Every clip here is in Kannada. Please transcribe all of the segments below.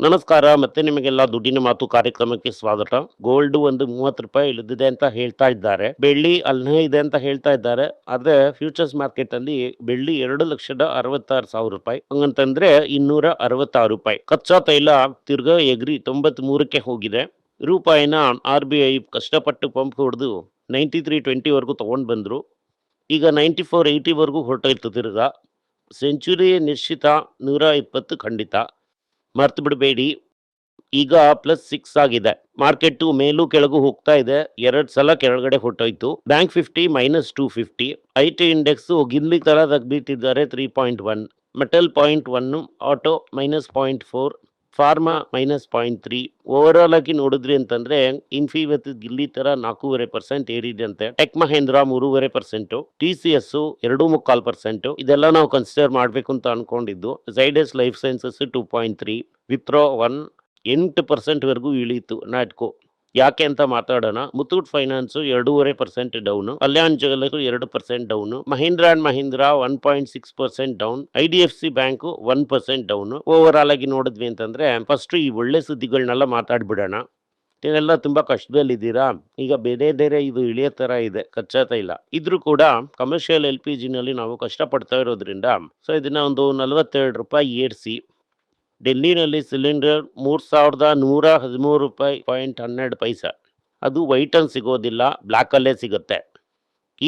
ನಮಸ್ಕಾರ. ಮತ್ತೆ ನಿಮಗೆಲ್ಲ ದುಡ್ಡಿನ ಮಾತು ಕಾರ್ಯಕ್ರಮಕ್ಕೆ ಸ್ವಾಗತ. ಗೋಲ್ಡ್ ಒಂದು 30 ರೂಪಾಯಿ ಇಳಿದಿದೆ ಅಂತ ಹೇಳ್ತಾ ಇದ್ದಾರೆ. ಬೆಳ್ಳಿ ಅಲ್ಲೇ ಇದೆ ಅಂತ ಹೇಳ್ತಾ ಇದ್ದಾರೆ. ಆದ್ರೆ ಫ್ಯೂಚರ್ಸ್ ಮಾರ್ಕೆಟ್ ಅಲ್ಲಿ ಬೆಳ್ಳಿ 2,66,000 ರೂಪಾಯಿ, ಹಂಗಂತಂದ್ರೆ 266 ರೂಪಾಯಿ. ಕಚ್ಚಾ ತೈಲ ತಿರ್ಗಾ ಎಗ್ರಿ 93ಕ್ಕೆ ಹೋಗಿದೆ. ರೂಪಾಯಿನ RBI ಕಷ್ಟಪಟ್ಟು ಪಂಪ್ ಹೊಡೆದು 93.20 ವರೆಗೂ ತಗೊಂಡ್ ಬಂದ್ರು. ಈಗ 94.80 ವರೆಗೂ ಹೊರಟೋಯ್ತು. ತಿರ್ಗಾ ಸೆಂಚುರಿ ನಿಶ್ಚಿತ, 120 ಖಂಡಿತ. ಮರ್ತು ಬಿಡಬೇಡಿ. ಈಗ +6 ಆಗಿದೆ. ಮಾರ್ಕೆಟ್ ಮೇಲೂ ಕೆಳಗೂ ಹೋಗ್ತಾ ಇದೆ. 2 ಸಲ ಕೆಳಗಡೆ ಹೊರಟೋಯ್ತು. ಬ್ಯಾಂಕ್ 50 -250. IT ಇಂಡೆಕ್ಸ್ ಗಿಲ್ಲಿ ತರ ತೆಗ್ದಿಟ್ಟಿದ್ದಾರೆ 3.1. Metal 0.1, auto -0.4, pharma -0.3. Over all ಆಗಿ ನೋಡಿದ್ರಿ ಅಂತಂದ್ರೆ ಇನ್ಫಿ ಇವತ್ತು ಗಿಲ್ಲಿ ತರ 4.5% ಏರಿದಂತೆ. Tech Mahendra 3.5%, TCS 2.25%. ಇದೆಲ್ಲ ನಾವು ಕನ್ಸಿಡರ್ ಮಾಡ್ಬೇಕು ಅಂತ ಅನ್ಕೊಂಡಿದ್ದು. ಝೈಡಸ್ ಲೈಫ್ ಸೈನ್ಸಸ್ 2.3, ವಿಪ್ರೋ 8% ವರೆಗೂ ಇಳೀತು. ನಾಟ್ಕೋ ಯಾಕೆ ಅಂತ ಮಾತಾಡೋಣ. Muthoot finance 2.5% down, Kalyan jewellery 2% down, Mahindra and Mahindra 1.6% down, IDFC bank 1% down. Over all ಆಗಿ ನೋಡಿದ್ವಿ ಅಂತಂದ್ರೆ ಫಸ್ಟ್ ಈ ಒಳ್ಳೆ ಸುದ್ದಿಗಳನ್ನೆಲ್ಲ ಮಾತಾಡ್ಬಿಡೋಣ. ಇದೆಲ್ಲ ತುಂಬಾ ಕಷ್ಟದಲ್ಲಿದ್ದೀರಾ. ಈಗ ಬೇರೆ ಇದು ಇಳಿಯೋ ತರ ಇದೆ ಕಚ್ಚಾ ತೈಲ. ಇದ್ರೂ ಕೂಡ ಕಮರ್ಷಿಯಲ್ LPG ನಲ್ಲಿ ನಾವು ಕಷ್ಟಪಡ್ತಾ ಇರೋದ್ರಿಂದ ಸೊ ಇದನ್ನ ಒಂದು 42 ರೂಪಾಯಿ ಏರಿಸಿ, ಡೆಲ್ಲಿನಲ್ಲಿ ಸಿಲಿಂಡರ್ 3,113 ರೂಪಾಯಿ .12 ಅದು ವೈಟ್ ಅನ್ ಸಿಗೋದಿಲ್ಲ, ಬ್ಲ್ಯಾಕ್ ಅಲ್ಲೇ ಸಿಗುತ್ತೆ.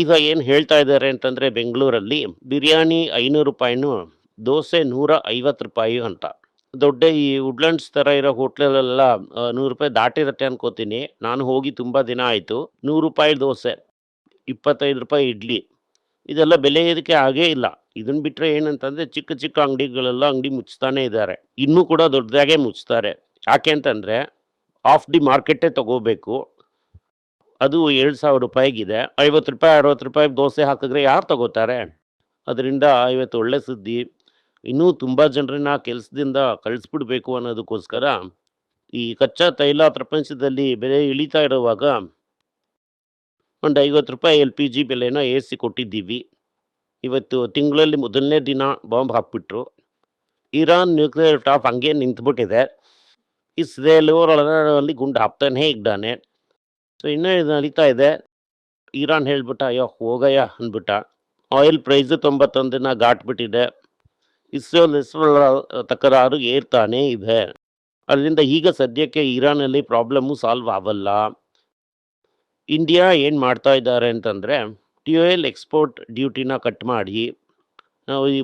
ಈಗ ಏನು ಹೇಳ್ತಾ ಇದ್ದಾರೆ ಅಂತಂದ್ರೆ ಬೆಂಗಳೂರಲ್ಲಿ ಬಿರಿಯಾನಿ 500 ರೂಪಾಯಿನು, ದೋಸೆ 150 ರೂಪಾಯಿ ಅಂತ. ದೊಡ್ಡ ಈ ವುಡ್ಲೆಂಡ್ಸ್ ತರ ಇರೋ ಹೋಟ್ಲಲ್ಲೆಲ್ಲ 100 ರೂಪಾಯಿ ದಾಟಿರತ್ತೆ ಅನ್ಕೋತೀನಿ. ನಾನು ಹೋಗಿ ತುಂಬಾ ದಿನ ಆಯ್ತು. 100 ರೂಪಾಯಿ ದೋಸೆ, 25 ರೂಪಾಯಿ ಇಡ್ಲಿ, ಇದೆಲ್ಲ ಬೆಲೆ ಏರಿಕೆ ಆಗೇ ಇಲ್ಲ. ಇದನ್ನ ಬಿಟ್ರೆ ಏನಂತಂದ್ರೆ ಚಿಕ್ಕ ಅಂಗಡಿಗಳೆಲ್ಲ ಅಂಗಡಿ ಮುಚ್ತಾನೆ ಇದ್ದಾರೆ. ಇನ್ನೂ ಕೂಡ ದೊಡ್ಡದಾಗೆ ಮುಚ್ತಾರೆ. ಯಾಕೆ ಅಂತಂದ್ರೆ ಆಫ್ ದಿ ಮಾರ್ಕೆಟೇ ತಗೋಬೇಕು. ಅದು 7,000 ರೂಪಾಯಿಗಿದೆ. 50 ರೂಪಾಯಿ 60 ರೂಪಾಯಿ ದೋಸೆ ಹಾಕಿದ್ರೆ ಯಾರು ತಗೋತಾರೆ? ಅದರಿಂದ ಇವತ್ತು ಒಳ್ಳೆ ಸುದ್ದಿ. ಇನ್ನೂ ತುಂಬಾ ಜನರನ್ನ ಕೆಲಸದಿಂದ ಕಳಿಸ್ಬಿಡ್ಬೇಕು ಅನ್ನೋದಕ್ಕೋಸ್ಕರ ಈ ಕಚ್ಚಾ ತೈಲ ಪ್ರಪಂಚದಲ್ಲಿ ಬೆಲೆ ಇಳಿತಾ ಇರುವಾಗ ಒಂದು 50 ರೂಪಾಯಿ LPG ಬೆಲೆನ ಏರಿಸಿ ಕೊಟ್ಟಿದ್ದೀವಿ. ಇವತ್ತು ತಿಂಗಳಲ್ಲಿ ಮೊದಲನೇ ದಿನ ಬಾಂಬ್ ಹಾಕ್ಬಿಟ್ರು. ಇರಾನ್ ನ್ಯೂಕ್ಲಿಯರ್ ಟಾಪ್ ಹಂಗೆ ನಿಂತ್ಬಿಟ್ಟಿದೆ. ಇಸ್ರೇಲ್ ಅಲ್ಲಿ ಗುಂಡು ಹಾಕ್ತಾನೆ ಇದ್ದಾನೆ. ಸೊ ಇನ್ನೂ ಇದು ನಡೀತಾ ಇದೆ. ಇರಾನ್ ಹೇಳ್ಬಿಟ್ಟ ಅಯ್ಯೋ ಹೋಗಯ್ಯ ಅಂದ್ಬಿಟ್ಟ. ಆಯಿಲ್ ಪ್ರೈಸ್ 91ನ ದಾಟ್ಬಿಟ್ಟಿದೆ. ಇಸ್ರೇಲ್ ತಕರಾರು ಏರ್ತಾನೆ ಇದೆ. ಅದರಿಂದ ಈಗ ಸದ್ಯಕ್ಕೆ ಇರಾನಲ್ಲಿ ಪ್ರಾಬ್ಲಮ್ಮು ಸಾಲ್ವ್ ಆಗಲ್ಲ. ಇಂಡಿಯಾ ಏನು ಮಾಡ್ತಾ ಇದ್ದಾರೆ ಅಂತಂದರೆ ಟ್ಯೂಯಲ್ ಎಕ್ಸ್ಪೋರ್ಟ್ ಡ್ಯೂಟಿನ ಕಟ್ ಮಾಡಿ ನಾವು ಈ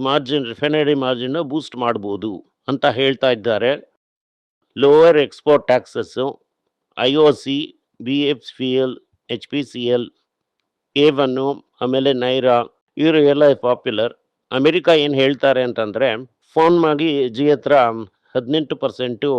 ರಿಫೈನರಿ ಮಾರ್ಜಿನ್ನ ಬೂಸ್ಟ್ ಮಾಡ್ಬೋದು ಅಂತ ಹೇಳ್ತಾ ಇದ್ದಾರೆ. Lower export taxes, IOC, BFCL, HPCL, A1, ಆಮೇಲೆ ನೈರಾ, ಇವರು ಎಲ್ಲ ಪಾಪ್ಯುಲರ್. ಅಮೆರಿಕ ಏನು ಹೇಳ್ತಾರೆ ಅಂತಂದರೆ ಫೋನ್ ಮಾಡಿ ಜಿ ಹತ್ರ 18%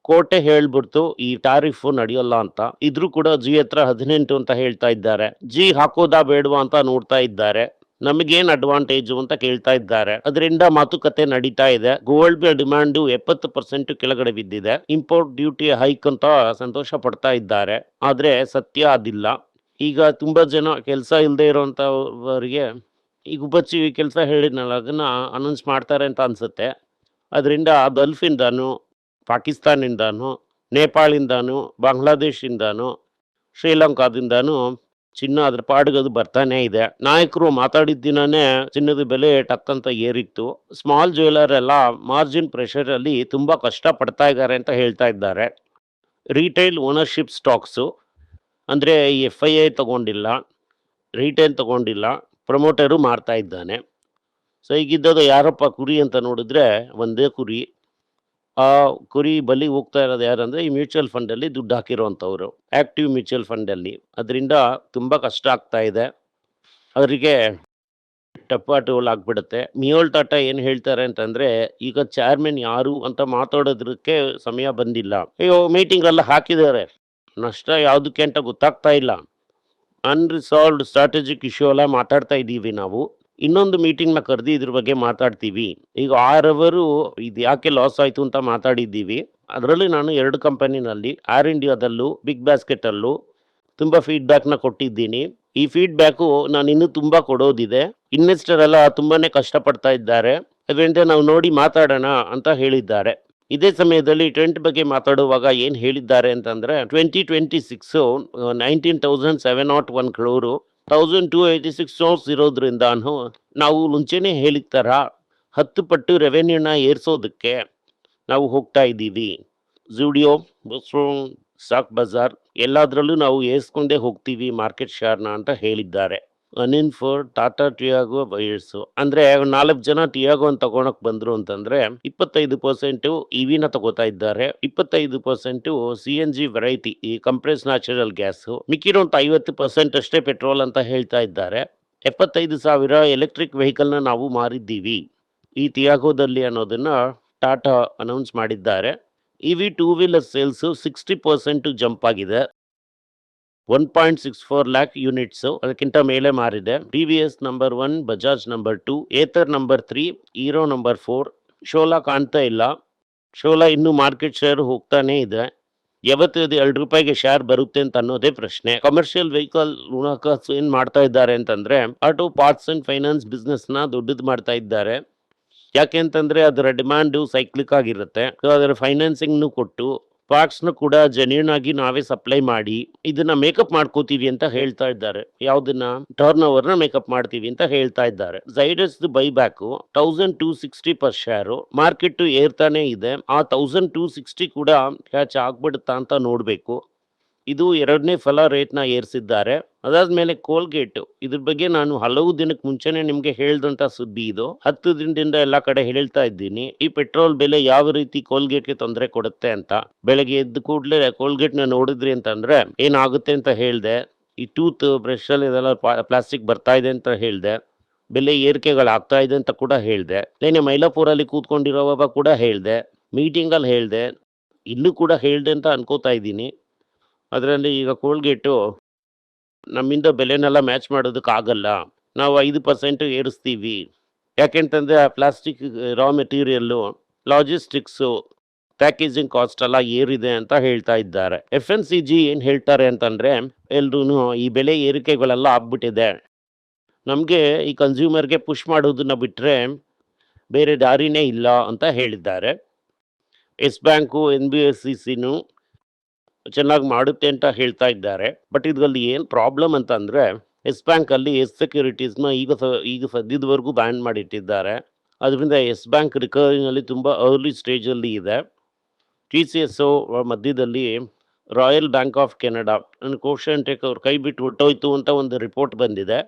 ಕೋಟೆ ಹೇಳ್ಬಿಡ್ತು ಈ ಟಾರಿಫ್ ನಡೆಯಲ್ಲ ಅಂತ. ಇದ್ರೂ ಕೂಡ ಜಿ ಹತ್ರ 18 ಅಂತ ಹೇಳ್ತಾ ಇದ್ದಾರೆ. ಜಿ ಹಾಕೋದಾ ಬೇಡವಾ ಅಂತ ನೋಡ್ತಾ ಇದ್ದಾರೆ. ನಮಗೇನ್ ಅಡ್ವಾಂಟೇಜು ಅಂತ ಕೇಳ್ತಾ ಇದ್ದಾರೆ. ಅದರಿಂದ ಮಾತುಕತೆ ನಡೀತಾ ಇದೆ. ಗೋಲ್ಡ್ ಡಿಮ್ಯಾಂಡು 70% ಕೆಳಗಡೆ ಬಿದ್ದಿದೆ. ಇಂಪೋರ್ಟ್ ಡ್ಯೂಟಿ ಹೈಕ್ ಅಂತ ಸಂತೋಷ ಪಡ್ತಾ ಇದ್ದಾರೆ. ಆದ್ರೆ ಸತ್ಯ ಅದಿಲ್ಲ. ಈಗ ತುಂಬಾ ಜನ ಕೆಲಸ ಇಲ್ಲದೆ ಇರೋಂಥವರಿಗೆ ಈಗ ಉಪಚಿ ಕೆಲಸ ಹೇಳಿದ್ನಲ್ಲ ಅದನ್ನ ಅನೌನ್ಸ್ ಮಾಡ್ತಾರೆ ಅಂತ ಅನ್ಸುತ್ತೆ. ಅದರಿಂದ ಗಲ್ಫಿಂದಾನು, ಪಾಕಿಸ್ತಾನಿಂದಾನು, ನೇಪಾಳಿಂದಾನು, ಬಾಂಗ್ಲಾದೇಶಿಂದಾನು, ಶ್ರೀಲಂಕಾದಿಂದಾನು ಚಿನ್ನ ಅದ್ರ ಪಾಡಿಗದು ಬರ್ತಾನೆ ಇದೆ. ನಾಯಕರು ಮಾತಾಡಿದ ದಿನನೇ ಚಿನ್ನದ ಬೆಲೆ ಟಕ್ಕಂತ ಏರಿತ್ತು. ಸ್ಮಾಲ್ ಜ್ಯುವೆಲರ್ ಎಲ್ಲ ಮಾರ್ಜಿನ್ ಪ್ರೆಷರ್ ಅಲ್ಲಿ ತುಂಬಾ ಕಷ್ಟ ಪಡ್ತಾ ಇದ್ದಾರೆ ಅಂತ ಹೇಳ್ತಾ ಇದ್ದಾರೆ. ರಿಟೈಲ್ ಓನರ್ಶಿಪ್ ಸ್ಟಾಕ್ಸು ಅಂದ್ರೆ FII ತಗೊಂಡಿಲ್ಲ, ರಿಟೈಲ್ ತಗೊಂಡಿಲ್ಲ, ಪ್ರಮೋಟರು ಮಾರ್ತಾ ಇದ್ದಾನೆ. ಸೊ ಈಗಿದ್ದದು ಯಾರಪ್ಪ ಕುರಿ ಅಂತ ನೋಡಿದ್ರೆ ಒಂದೇ ಕುರಿ. ಆ ಕುರಿ ಬಲಿ ಹೋಗ್ತಾ ಇರೋದು ಯಾರಂದ್ರೆ ಈ ಮ್ಯೂಚುವಲ್ ಫಂಡಲ್ಲಿ ದುಡ್ಡು ಹಾಕಿರೋವಂಥವ್ರು, ಆಕ್ಟಿವ್ ಮ್ಯೂಚುವಲ್ ಫಂಡಲ್ಲಿ. ಅದರಿಂದ ತುಂಬ ಕಷ್ಟ ಆಗ್ತಾ ಇದೆ ಅವರಿಗೆ. ಟಪ್ಪಾಟೋಲ್ ಆಗ್ಬಿಡುತ್ತೆ. ಮಿಯೋಲ್ ಟಾಟಾ ಏನು ಹೇಳ್ತಾರೆ ಅಂತಂದ್ರೆ ಈಗ ಚೇರ್ಮನ್ ಯಾರು ಅಂತ ಮಾತಾಡೋದಕ್ಕೆ ಸಮಯ ಬಂದಿಲ್ಲ. ಅಯ್ಯೋ ಮೀಟಿಂಗ್ ಎಲ್ಲ ಹಾಕಿದ್ದಾರೆ, ನಷ್ಟ ಯಾವುದಕ್ಕೆ ಅಂತ ಗೊತ್ತಾಗ್ತಾ ಇಲ್ಲ. ಅನ್ರಿಸಾಲ್ವ್ಡ್ ಸ್ಟ್ರಾಟಜಿಕ್ ಇಶ್ಯೂ ಎಲ್ಲ ಮಾತಾಡ್ತಾ ಇದ್ದೀವಿ ನಾವು. ಇನ್ನೊಂದು ಮೀಟಿಂಗ್ನ ಕರೆದಿ ಇದ್ರ ಬಗ್ಗೆ ಮಾತಾಡ್ತೀವಿ. ಈಗ 6 ಅವರು ಇದು ಯಾಕೆ ಲಾಸ್ ಆಯಿತು ಅಂತ ಮಾತಾಡಿದ್ದೀವಿ. ಅದರಲ್ಲಿ ನಾನು 2 ಕಂಪನಿನಲ್ಲಿ ಏರ್ ಇಂಡಿಯಾದಲ್ಲೂ ಬಿಗ್ ಬಾಸ್ಕೆಟಲ್ಲೂ ತುಂಬ ಫೀಡ್ಬ್ಯಾಕ್ನ ಕೊಟ್ಟಿದ್ದೀನಿ. ಈ ಫೀಡ್ಬ್ಯಾಕು ನಾನು ಇನ್ನೂ ತುಂಬ ಕೊಡೋದಿದೆ. ಇನ್ವೆಸ್ಟರ್ ಎಲ್ಲ ತುಂಬಾನೇ ಕಷ್ಟಪಡ್ತಾ ಇದ್ದಾರೆ. ಅದರಿಂದ ನಾವು ನೋಡಿ ಮಾತಾಡೋಣ ಅಂತ ಹೇಳಿದ್ದಾರೆ. ಇದೇ ಸಮಯದಲ್ಲಿ ಟ್ರೆಂಟ್ ಬಗ್ಗೆ ಮಾತಾಡುವಾಗ ಏನ್ ಹೇಳಿದ್ದಾರೆ ಅಂತಂದ್ರೆ 2026 19,701 crore 1,286 crores ಇರೋದ್ರಿಂದ ನಾವು ಮುಂಚೆನೆ ಹೇಳಿದ ತರ 10 ಪಟ್ಟು ರೆವೆನ್ಯೂನ ಏರ್ಸೋದಕ್ಕೆ ನಾವು ಹೋಗ್ತಾ ಇದ್ದೀವಿ. ಜುಡಿಯೋ, ಸ್ಟಾಕ್ ಬಜಾರ್ ಎಲ್ಲಾದ್ರಲ್ಲೂ ನಾವು ಏರ್ಸ್ಕೊಂಡೇ ಹೋಗ್ತೀವಿ ಮಾರ್ಕೆಟ್ ಶೇರ್ನ ಅಂತ ಹೇಳಿದ್ದಾರೆ. ಅನಿನ್ ಫಾರ್ ಟಾಟಾ ಟಿಯಾಗೋ ಬಯರ್ಸ್ ಅಂದ್ರೆ 4 ಜನ ಟಿಯಾಗೋ ಅಂತ ತಗೊಳಕ್ ಬಂದ್ರು ಅಂತಂದ್ರೆ 25% ಇವಿನ ತಗೋತಾ ಇದ್ದಾರೆ, 25% CNG ವೆರೈಟಿ ಈ ಕಂಪ್ರೆಸ್ ನ್ಯಾಚುರಲ್ ಗ್ಯಾಸ್, ಮಿಕ್ಕಿರುವಂತ 50% ಅಷ್ಟೇ ಪೆಟ್ರೋಲ್ ಅಂತ ಹೇಳ್ತಾ ಇದ್ದಾರೆ. 75,000 ಎಲೆಕ್ಟ್ರಿಕ್ ವೆಹಿಕಲ್ ನ ನಾವು ಮಾರಿದ್ದೀವಿ ಈ ಟಿಯಾಗೋದಲ್ಲಿ ಅನ್ನೋದನ್ನ ಟಾಟಾ ಅನೌನ್ಸ್ ಮಾಡಿದ್ದಾರೆ. EV two wheeler sales 60% jump ಆಗಿದೆ. 1.64 lakh ಯೂನಿಟ್ಸ್ ಅದಕ್ಕಿಂತ ಮೇಲೆ ಮಾರಿದೆ. TVS number 1, Bajaj number 2, Ather number 3, hero number 4. Shola ಕಾಣ್ತಾ ಇಲ್ಲ. ಶೋಲಾ ಇನ್ನು ಮಾರ್ಕೆಟ್ ಶೇರ್ ಹೋಗ್ತಾನೆ ಇದೆ. ಯಾವತ್ತು ಅದು ₹2 ಶೇರ್ ಬರುತ್ತೆ ಅಂತ ಅನ್ನೋದೇ ಪ್ರಶ್ನೆ. ಕಮರ್ಷಿಯಲ್ ವೆಹಿಕಲ್ ಏನ್ ಮಾಡ್ತಾ ಇದ್ದಾರೆ ಅಂತಂದ್ರೆ auto parts and finance business ನ ದೊಡ್ಡದು ಮಾಡ್ತಾ ಇದ್ದಾರೆ. ಯಾಕೆ ಅಂತಂದ್ರೆ ಅದರ ಡಿಮಾಂಡ್ ಸೈಕ್ಲಿಕ್ ಆಗಿರುತ್ತೆ. ಅದರ ಫೈನಾನ್ಸಿಂಗ್ ಕೊಟ್ಟು ಪಾರ್ಟ್ಸ್ ನ ಕೂಡ ಜೆನ್ಯೂನ್ ಆಗಿ ನಾವೇ ಸಪ್ಲೈ ಮಾಡಿ ಇದನ್ನ ಮೇಕಪ್ ಮಾಡ್ಕೋತೀವಿ ಅಂತ ಹೇಳ್ತಾ ಇದ್ದಾರೆ. ಯಾವ್ದನ್ನ ಟರ್ನ್ ಓವರ್ ನ ಮೇಕಪ್ ಮಾಡ್ತೀವಿ ಅಂತ ಹೇಳ್ತಾ ಇದ್ದಾರೆ. Zydus buy back 1,260 per share market ಏರ್ತಾನೆ ಇದೆ. ಆ 1,260 ಕೂಡ ಕ್ಯಾಚ್ ಆಗ್ಬಿಡುತ್ತಾ ಅಂತ ನೋಡ್ಬೇಕು. ಇದು 2ನೇ ಫಲ ರೇಟ್ನ ಏರಿಸಿದ್ದಾರೆ. ಅದಾದ್ಮೇಲೆ ಕೋಲ್ಗೇಟ್, ಇದ್ರ ಬಗ್ಗೆ ನಾನು ಹಲವು ದಿನಕ್ಕೆ ಮುಂಚೆನೆ ನಿಮ್ಗೆ ಹೇಳ್ದಂತ ಸುದ್ದಿ ಇದು. 10 ದಿನದಿಂದ ಎಲ್ಲಾ ಕಡೆ ಹೇಳ್ತಾ ಇದ್ದೀನಿ ಈ ಪೆಟ್ರೋಲ್ ಬೆಲೆ ಯಾವ ರೀತಿ ಕೋಲ್ಗೇಟ್ಗೆ ತೊಂದರೆ ಕೊಡುತ್ತೆ ಅಂತ. ಬೆಳಗ್ಗೆ ಎದ್ದು ಕೂಡಲೇ ಕೋಲ್ಗೇಟ್ ನ ನೋಡಿದ್ರಿ ಅಂತಂದ್ರೆ ಏನಾಗುತ್ತೆ ಅಂತ ಹೇಳ್ದೆ. ಈ ಟೂತ್ ಬ್ರಷ್ ಅಲ್ಲಿ ಇದೆಲ್ಲ ಪ್ಲಾಸ್ಟಿಕ್ ಬರ್ತಾ ಇದೆ ಅಂತ ಹೇಳ್ದೆ. ಬೆಲೆ ಏರಿಕೆಗಳಾಗ್ತಾ ಇದೆ ಅಂತ ಕೂಡ ಹೇಳ್ದೆ. ನೇನೆ ಮೈಲಾಪುರಲ್ಲಿ ಕೂತ್ಕೊಂಡಿರೋವಾಗ ಕೂಡ ಹೇಳ್ದೆ, ಮೀಟಿಂಗ್ ಅಲ್ಲಿ ಹೇಳ್ದೆ, ಇಲ್ಲೂ ಕೂಡ ಹೇಳ್ದೆ ಅಂತ ಅನ್ಕೋತಾ ಇದ್ದೀನಿ. ಅದರಲ್ಲಿ ಈಗ ಕೋಲ್ಗೇಟು ನಮ್ಮಿಂದ ಬೆಲೆನೆಲ್ಲ ಮ್ಯಾಚ್ ಮಾಡೋದಕ್ಕೆ ಆಗಲ್ಲ, ನಾವು 5% ಏರಿಸ್ತೀವಿ. ಯಾಕೆಂತಂದ್ರೆ ಆ ಪ್ಲಾಸ್ಟಿಕ್ ರಾ ಮೆಟೀರಿಯಲ್ಲು, ಲಾಜಿಸ್ಟಿಕ್ಸು, ಪ್ಯಾಕೇಜಿಂಗ್ ಕಾಸ್ಟ್ ಎಲ್ಲ ಏರಿದೆ ಅಂತ ಹೇಳ್ತಾ ಇದ್ದಾರೆ. FNCG ಏನ್ ಹೇಳ್ತಾರೆ ಅಂತಂದ್ರೆ ಎಲ್ರೂ ಈ ಬೆಲೆ ಏರಿಕೆಗಳೆಲ್ಲ ಆಗ್ಬಿಟ್ಟಿದೆ, ನಮಗೆ ಈ ಕನ್ಸ್ಯೂಮರ್ಗೆ ಪುಷ್ ಮಾಡೋದನ್ನ ಬಿಟ್ರೆ ಬೇರೆ ದಾರಿನೇ ಇಲ್ಲ ಅಂತ ಹೇಳಿದ್ದಾರೆ. ಎಸ್ ಬ್ಯಾಂಕು NBFCನು ಚೆನ್ನಾಗಿ ಮಾಡುತ್ತೆ ಅಂತ ಹೇಳ್ತಾ ಇದ್ದಾರೆ. ಬಟ್ ಇದರಲ್ಲಿ ಏನು ಪ್ರಾಬ್ಲಮ್ ಅಂತ ಅಂದ್ರೆ ಎಸ್ ಬ್ಯಾಂಕ್ ಅಲ್ಲಿ ಎಸ್ ಸೆಕ್ಯೂರಿಟೀಸ್ನ ಈಗ ಸದ್ಯದವರೆಗೂ ಬ್ಯಾನ್ ಮಾಡಿಟ್ಟಿದ್ದಾರೆ. ಅದರಿಂದ ಎಸ್ ಬ್ಯಾಂಕ್ ರಿಕವರಿಂಗ್ ಅಲ್ಲಿ ತುಂಬಾ ಅರ್ಲಿ ಸ್ಟೇಜ್ ಅಲ್ಲಿ ಇದೆ. TCS ಮಧ್ಯದಲ್ಲಿ royal bank of Canada question take ಅವ್ರ ಕೈ ಬಿಟ್ಟು ಹೊಟ್ಟೋಯ್ತು ಅಂತ ಒಂದು ರಿಪೋರ್ಟ್ ಬಂದಿದೆ.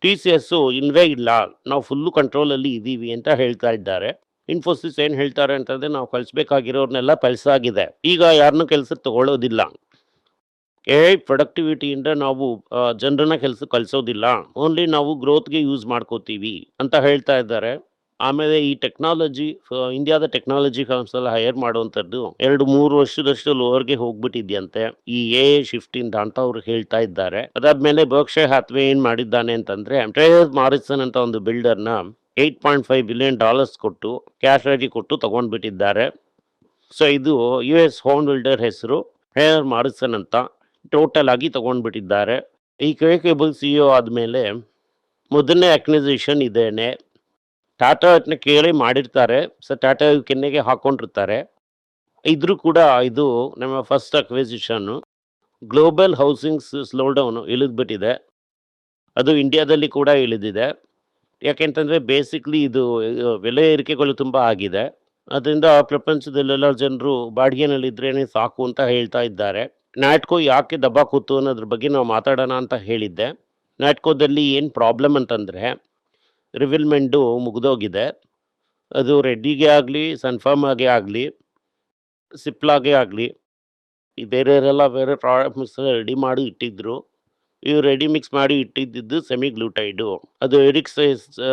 TCS ಇಲ್ವೇ ಇಲ್ಲ, ನಾವು ಫುಲ್ಲು ಕಂಟ್ರೋಲ್ ಅಲ್ಲಿ ಇದ್ದೀವಿ ಅಂತ ಹೇಳ್ತಾ ಇದ್ದಾರೆ. ಇನ್ಫೋಸಿಸ್ ಏನ್ ಹೇಳ್ತಾರೆ ಅಂತಂದ್ರೆ ನಾವು ಕಳಿಸ್ಬೇಕಾಗಿರೋರ್ನೆಲ್ಲ ಕಳ್ಸಾಗಿದೆ, ಈಗ ಯಾರನ್ನೂ ಕೆಲಸಕ್ಕೆ ತಗೊಳ್ಳೋದಿಲ್ಲ. AI ಪ್ರೊಡಕ್ಟಿವಿಟಿಯಿಂದ ನಾವು ಜನರನ್ನ ಕೆಲಸಕ್ಕೆ ಕಳ್ಸೋದಿಲ್ಲ, ಓನ್ಲಿ ನಾವು ಗ್ರೋತ್ಗೆ ಯೂಸ್ ಮಾಡ್ಕೋತೀವಿ ಅಂತ ಹೇಳ್ತಾ ಇದ್ದಾರೆ. ಆಮೇಲೆ ಈ ಟೆಕ್ನಾಲಜಿ ಇಂಡಿಯಾದ ಟೆಕ್ನಾಲಜಿ ಕೌನ್ಸಿಲ್ ಹೈಯರ್ ಮಾಡುವಂಥದ್ದು 2-3 ವರ್ಷದಷ್ಟು ಲೋವರ್ಗೆ ಹೋಗ್ಬಿಟ್ಟಿದ್ಯಂತೆ ಈ AI ಶಿಫ್ಟ್ ಇಂದ ಅಂತ ಅವ್ರು ಹೇಳ್ತಾ ಇದ್ದಾರೆ. ಅದಾದ್ಮೇಲೆ ಬರ್ಕ್ಷೈರ್ ಹ್ಯಾಥ್ವೇ ಏನ್ ಮಾಡಿದ್ದಾನೆ ಅಂತಂದ್ರೆ ಟ್ರೇಯರ್ ಮಾರಿಸನ್ ಅಂತ ಒಂದು ಬಿಲ್ಡರ್ನ $8.5 ಬಿಲಿಯನ್ ಕೊಟ್ಟು ಕ್ಯಾಶ್ ರೆಡಿ ಕೊಟ್ಟು ತಗೊಂಡ್ಬಿಟ್ಟಿದ್ದಾರೆ. ಸೊ ಇದು US ಹೋಮ್ ಬಿಲ್ಡರ್ ಹೆಸರು ಟ್ರೇಯರ್ ಮಾರಿಸನ್ ಅಂತ ಟೋಟಲ್ ಆಗಿ ತಗೊಂಡ್ಬಿಟ್ಟಿದ್ದಾರೆ. ಈ ಕೇಬಲ್ CEO ಆದ್ಮೇಲೆ ಮೊದಲನೇ ಅಕ್ವಿಸಿಷನ್ ಇದೇನೆ. ಟಾಟಾ ಅದನ್ನ ಕೇಳಿ ಮಾಡಿರ್ತಾರೆ, ಸೊ ಟಾಟಾ ಕೆನ್ನೆಗೆ ಹಾಕೊಂಡಿರ್ತಾರೆ. ಇದ್ರೂ ಕೂಡ ಇದು ನಮ್ಮ first acquisition. Global housing slowdown ಇಳಿದ್ಬಿಟ್ಟಿದೆ, ಅದು ಇಂಡಿಯಾದಲ್ಲಿ ಕೂಡ ಇಳಿದಿದೆ. ಯಾಕೆಂತಂದ್ರೆ ಬೇಸಿಕ್ಲಿ ಇದು ಬೆಲೆ ಏರಿಕೆಗಳು ತುಂಬಾ ಆಗಿದೆ. ಅದರಿಂದ ಪ್ರಪಂಚದಲ್ಲೆಲ್ಲ ಜನರು ಬಾಡಿಗೆನಲ್ಲಿದ್ರೇನೆ ಸಾಕು ಅಂತ ಹೇಳ್ತಾ ಇದ್ದಾರೆ. ನ್ಯಾಟ್ಕೋ ಯಾಕೆ ದಬ್ಬ ಕೂತು ಅನ್ನೋದ್ರ ಬಗ್ಗೆ ನಾವು ಮಾತಾಡೋಣ ಅಂತ ಹೇಳಿದ್ದೆ. ನ್ಯಾಟ್ಕೋದಲ್ಲಿ ಏನು ಪ್ರಾಬ್ಲಮ್ ಅಂತಂದ್ರೆ ರಿವಿಲ್ಮೆಂಟು ಮುಗಿದೋಗಿದೆ. ಅದು ರೆಡ್ಡಿಗೆ ಆಗಲಿ, ಸನ್ಫಾರ್ಮಾಗೆ ಆಗಲಿ, ಸಿಪ್ಲಾಗೆ ಆಗಲಿ, ಈ ಬೇರೆಯವರೆಲ್ಲ ಬೇರೆ ಪ್ರಾಡಕ್ಟ್ ಮಿಕ್ಸ್ ರೆಡಿ ಮಾಡಿ ಇಟ್ಟಿದ್ರು. ಇವು ರೆಡಿ ಮಿಕ್ಸ್ ಮಾಡಿ ಇಟ್ಟಿದ್ದು ಸೆಮಿ ಗ್ಲೂಟೈಡು, ಅದು ಎರಿಕ್ಸ್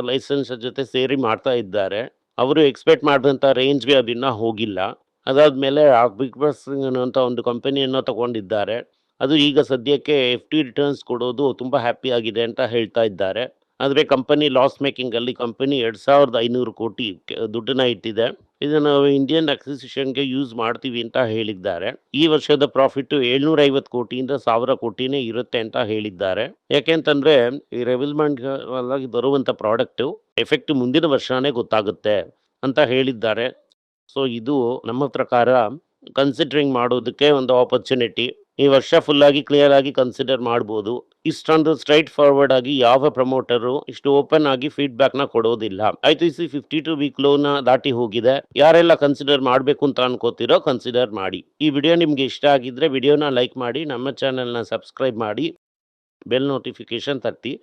ಲೈಸೆನ್ಸ್ ಜೊತೆ ಸೇರಿ ಮಾಡ್ತಾ ಇದ್ದಾರೆ. ಅವರು ಎಕ್ಸ್ಪೆಕ್ಟ್ ಮಾಡಿದಂಥ ರೇಂಜ್ಗೆ ಅದನ್ನ ಹೋಗಿಲ್ಲ. ಅದಾದ್ಮೇಲೆ ಬಿಗ್ ಬಾಸ್ ಅನ್ನೋಂಥ ಒಂದು ಕಂಪನಿಯನ್ನು ತಗೊಂಡಿದ್ದಾರೆ. ಅದು ಈಗ ಸದ್ಯಕ್ಕೆ FT ರಿಟರ್ನ್ಸ್ ಕೊಡೋದು ತುಂಬಾ ಹ್ಯಾಪಿ ಆಗಿದೆ ಅಂತ ಹೇಳ್ತಾ ಇದ್ದಾರೆ. ಆದರೆ ಕಂಪನಿ ಲಾಸ್ ಮೇಕಿಂಗ್ ಅಲ್ಲಿ ಕಂಪನಿ 2,500 ಕೋಟಿ ದುಡ್ಡನ್ನ ಇಟ್ಟಿದೆ. ಇದನ್ನು ನಾವು ಇಂಡಿಯನ್ ಅಕ್ವಿಸಿಷನ್ಗೆ ಯೂಸ್ ಮಾಡ್ತೀವಿ ಅಂತ ಹೇಳಿದ್ದಾರೆ. ಈ ವರ್ಷದ ಪ್ರಾಫಿಟ್ 750 ಕೋಟಿಯಿಂದ 1,000 ಕೋಟಿನೇ ಇರುತ್ತೆ ಅಂತ ಹೇಳಿದ್ದಾರೆ. ಯಾಕೆಂತಂದ್ರೆ ಈ ರೆವಿಲ್ಮೆಂಟ್ ಬರುವಂತ ಪ್ರಾಡಕ್ಟ್ ಎಫೆಕ್ಟ್ ಮುಂದಿನ ವರ್ಷನೇ ಗೊತ್ತಾಗುತ್ತೆ ಅಂತ ಹೇಳಿದ್ದಾರೆ. ಸೊ ಇದು ನಮ್ಮ ಪ್ರಕಾರ ಕನ್ಸಿಡರಿಂಗ್ ಮಾಡೋದಕ್ಕೆ ಒಂದು ಆಪರ್ಚುನಿಟಿ. ಈ ವರ್ಷ ಫುಲ್ ಆಗಿ ಕ್ಲಿಯರ್ ಆಗಿ ಕನ್ಸಿಡರ್ ಮಾಡ್ಬೋದು. ಇಷ್ಟೊಂದು ಸ್ಟ್ರೈಟ್ ಫಾರ್ವರ್ಡ್ ಆಗಿ ಯಾವ ಪ್ರಮೋಟರು ಇಷ್ಟು ಓಪನ್ ಆಗಿ ಫೀಡ್ಬ್ಯಾಕ್ ನ ಕೊಡೋದಿಲ್ಲ. ITC 52 ವೀಕ್ ಲೋನ ದಾಟಿ ಹೋಗಿದೆ. ಯಾರೆಲ್ಲ ಕನ್ಸಿಡರ್ ಮಾಡಬೇಕು ಅಂತ ಅನ್ಕೋತಿರೋ ಕನ್ಸಿಡರ್ ಮಾಡಿ. ಈ ವಿಡಿಯೋ ನಿಮ್ಗೆ ಇಷ್ಟ ಆಗಿದ್ರೆ ವಿಡಿಯೋನ ಲೈಕ್ ಮಾಡಿ, ನಮ್ಮ ಚಾನೆಲ್ನ ಸಬ್ಸ್ಕ್ರೈಬ್ ಮಾಡಿ, ಬೆಲ್ ನೋಟಿಫಿಕೇಶನ್ ತಟ್ಟಿ.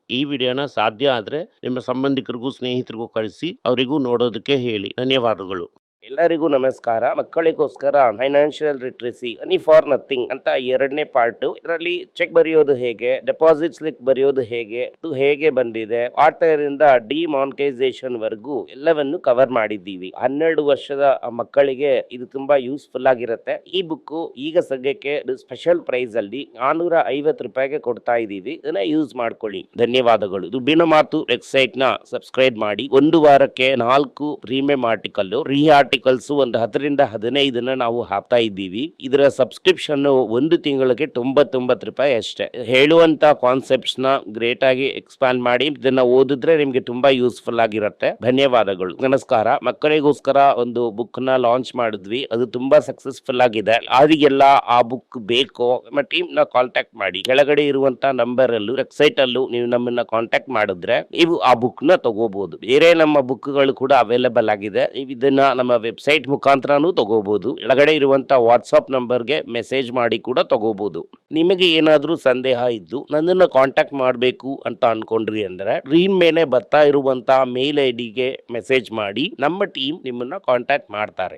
ಈ ವಿಡಿಯೋನ ಸಾಧ್ಯ ಆದರೆ ನಿಮ್ಮ ಸಂಬಂಧಿಕರಿಗೂ ಸ್ನೇಹಿತರಿಗೂ ಕಳಿಸಿ, ಅವರಿಗೂ ನೋಡೋದಕ್ಕೆ ಹೇಳಿ. ಧನ್ಯವಾದಗಳು. ಎಲ್ಲರಿಗೂ ನಮಸ್ಕಾರ. ಮಕ್ಕಳಿಗೋಸ್ಕರ financial literacy money for nothing ಅಂತ 2ನೇ ಪಾರ್ಟ್. ಇದರಲ್ಲಿ ಚೆಕ್ ಬರೆಯೋದು ಹೇಗೆ, ಡೆಪಾಸಿಟ್ ಸ್ಲಿಪ್ ಬರೆಯೋದು ಹೇಗೆ, ಇದು ಹೇಗೆ ಬಂದಿದೆ, ಆರ್ಥರಿಂದ ಡಿಮಾನಿಟೈಸೇಷನ್ ವರೆಗೂ ಎಲ್ಲವನ್ನು ಕವರ್ ಮಾಡಿದ್ದೀವಿ. 12 ವರ್ಷದ ಮಕ್ಕಳಿಗೆ ಇದು ತುಂಬಾ ಯೂಸ್ಫುಲ್ ಆಗಿರುತ್ತೆ. ಈ ಬುಕ್ ಈಗ ಸದ್ಯಕ್ಕೆ ಸ್ಪೆಷಲ್ ಪ್ರೈಸ್ ಅಲ್ಲಿ 450 ರೂಪಾಯಿಗೆ ಕೊಡ್ತಾ ಇದ್ದೀವಿ. ಇದನ್ನ ಯೂಸ್ ಮಾಡ್ಕೊಳ್ಳಿ. ಧನ್ಯವಾದಗಳು. ದುಡ್ಡಿನ ಮಾತು ವೆಬ್ಸೈಟ್ ನ ಸಬ್ಸ್ಕ್ರೈಬ್ ಮಾಡಿ. ಒಂದು ವಾರಕ್ಕೆ 4 ಪ್ರೀಮಿಯಂ ಆರ್ಟಿಕಲ್, ಆರ್ಟಿಕಲ್ಸ್ ಒಂದು 10ರಿಂದ 15 ನಾವು ಹಾಕ್ತಾ ಇದ್ದೀವಿ. ಇದರ ಸಬ್ಸ್ಕ್ರಿಪ್ಷನ್ ಒಂದು ತಿಂಗಳಿಗೆ 99 ರೂಪಾಯಿ ಅಷ್ಟೇ. ಹೇಳುವಂತ ಕಾನ್ಸೆಪ್ಟ್ಸ್ ನ ಗ್ರೇಟ್ ಆಗಿ ಎಕ್ಸ್ಪ್ಯಾಂಡ್ ಮಾಡಿ ಇದನ್ನ ಓದಿದ್ರೆ ನಿಮ್ಗೆ ತುಂಬಾ ಯೂಸ್ಫುಲ್ ಆಗಿರುತ್ತೆ. ಧನ್ಯವಾದಗಳು. ನಮಸ್ಕಾರ. ಮಕ್ಕಳಿಗೋಸ್ಕರ ಒಂದು ಬುಕ್ ನ ಲಾಂಚ್ ಮಾಡಿದ್ವಿ. ಅದು ತುಂಬಾ ಸಕ್ಸಸ್ಫುಲ್ ಆಗಿದೆ. ಯಾರಿಗೆಲ್ಲ ಆ ಬುಕ್ ಬೇಕೋ ನಮ್ಮ ಟೀಮ್ ನ ಕಾಂಟ್ಯಾಕ್ಟ್ ಮಾಡಿ. ಕೆಳಗಡೆ ಇರುವಂತ ನಂಬರ್ ಅಲ್ಲೂ ವೆಬ್ಸೈಟ್ ಅಲ್ಲೂ ನೀವು ನಮ್ಮನ್ನ ಕಾಂಟ್ಯಾಕ್ಟ್ ಮಾಡಿದ್ರೆ ನೀವು ಆ ಬುಕ್ ನ ತಗೋಬಹುದು. ಬೇರೆ ನಮ್ಮ ಬುಕ್ ಗಳು ಕೂಡ ಅವೈಲೇಬಲ್ ಆಗಿದೆ. ನೀವು ಇದನ್ನ ನಮ್ಮ ವೆಬ್ಸೈಟ್ ಮುಖಾಂತರನೂ ತಗೋಬಹುದು. ಕೆಳಗಡೆ ಇರುವಂತ ವಾಟ್ಸ್ಆಪ್ ನಂಬರ್ಗೆ ಮೆಸೇಜ್ ಮಾಡಿ ಕೂಡ ತಗೋಬಹುದು. ನಿಮಗೆ ಏನಾದ್ರೂ ಸಂದೇಹ ಇದ್ದು ನನ್ನನ್ನು ಕಾಂಟ್ಯಾಕ್ಟ್ ಮಾಡಬೇಕು ಅಂತ ಅನ್ಕೊಂಡ್ರಿ ಅಂದ್ರೆ ಸ್ಕ್ರೀನ್ ಮೇಲೆ ಬರ್ತಾ ಇರುವಂತ ಮೇಲ್ ID ಗೆ ಮೆಸೇಜ್ ಮಾಡಿ. ನಮ್ಮ ಟೀಮ್ ನಿಮ್ಮನ್ನ ಕಾಂಟ್ಯಾಕ್ಟ್ ಮಾಡ್ತಾರೆ.